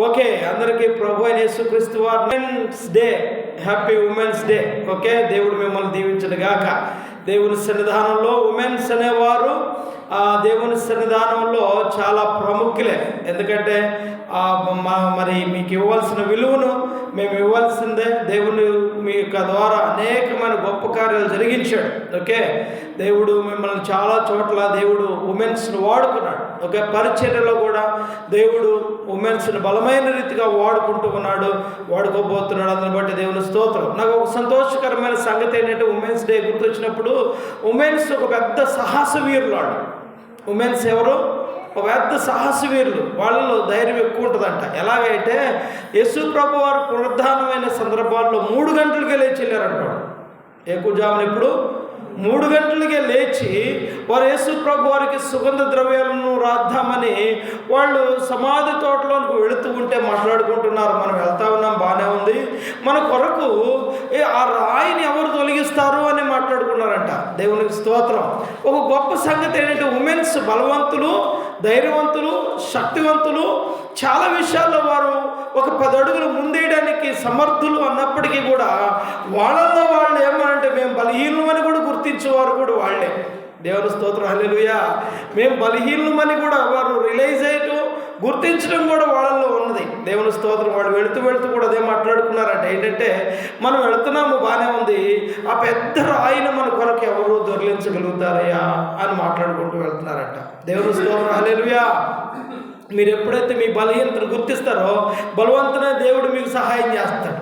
Okay, అందరికీ ప్రభు అయిన యేసుక్రీస్తు వారి women's day, happy women's day. Okay, దేవుడు మిమ్మల్ని దీవించను గాక. దేవుని సన్నిధానంలో ఉమెన్స్ అనేవారు దేవుని సన్నిధానంలో చాలా ప్రాముఖ్యులే. ఎందుకంటే మరి మీకు ఇవ్వాల్సిన విలువను మేము ఇవ్వాల్సిందే. దేవుని మీ యొక్క ద్వారా అనేకమైన గొప్ప కార్యాలు జరిగించాడు. ఓకే, దేవుడు మిమ్మల్ని చాలా చోట్ల దేవుడు ఉమెన్స్ని వాడుకున్నాడు. ఓకే, పరిచర్యలో కూడా దేవుడు ఉమెన్స్ని బలమైన రీతిగా వాడుకుంటూ ఉన్నాడు, వాడుకోబోతున్నాడు. అందుని బట్టి దేవుని స్తోత్రం. నాకు ఒక సంతోషకరమైన సంగతి ఏంటంటే, ఉమెన్స్ డే గుర్తొచ్చినప్పుడు ఉమెన్స్ ఒక పెద్ద సాహసవీరులు. ఉమెన్స్ ఎవరు? ఒక పెద్ద సాహసవీరులు. వాళ్ళలో ధైర్యం ఎక్కువ ఉంటుందంట. ఎలాగైతే యేసు ప్రభు వారు పునరుద్ధానమైన సందర్భాల్లో 3 గంటలకే లేచి వెళ్ళారంటాడు. ఏకుజామున ఇప్పుడు 3 గంటలకే లేచి వారు యేసు ప్రభు వారికి సుగంధ ద్రవ్యాలను రాద్దామని వాళ్ళు సమాధి తోటలోనికి వెళుతూ ఉంటే మాట్లాడుకుంటున్నారు. మనం వెళ్తా ఉన్నాం, బాగానే ఉంది, మన కొరకు ఆ రాయిని ఎవరు తొలగిస్తారు అని మాట్లాడుకున్నారంట. దేవునికి స్తోత్రం. ఒక గొప్ప సంగతి ఏంటంటే, ఉమెన్స్ బలవంతులు, ధైర్యవంతులు, శక్తివంతులు. చాలా విషయాల్లో వారు ఒక 10 అడుగులు ముందేయడానికి సమర్థులు అన్నప్పటికీ కూడా వాళ్ళల్లో వాళ్ళు ఏమనంటే మేము బలహీనమని కూడా గుర్తించేవారు కూడా వాళ్ళే. దేవుని స్తోత్రం, హల్లెలూయా. మేము బలహీనమని కూడా వారు రియలైజ్ అయ్యటం, గుర్తించడం కూడా వాళ్ళల్లో ఉన్నది. దేవుని స్తోత్రం. వాడు వెళుతూ కూడా అదే మాట్లాడుకున్నారంట. ఏంటంటే, మనం వెళుతున్నాము, బాగానే ఉంది, ఆ పెద్ద రాయిని మన కొరకు ఎవరు దొరిలించగలుగుతారయ్యా అని మాట్లాడుకుంటూ వెళ్తున్నారంట. దేవుని స్తోత్రం, హల్లెలూయా. మీరు ఎప్పుడైతే మీ బలహీనతను గుర్తిస్తారో బలవంతునే దేవుడు మీకు సహాయం చేస్తాడు.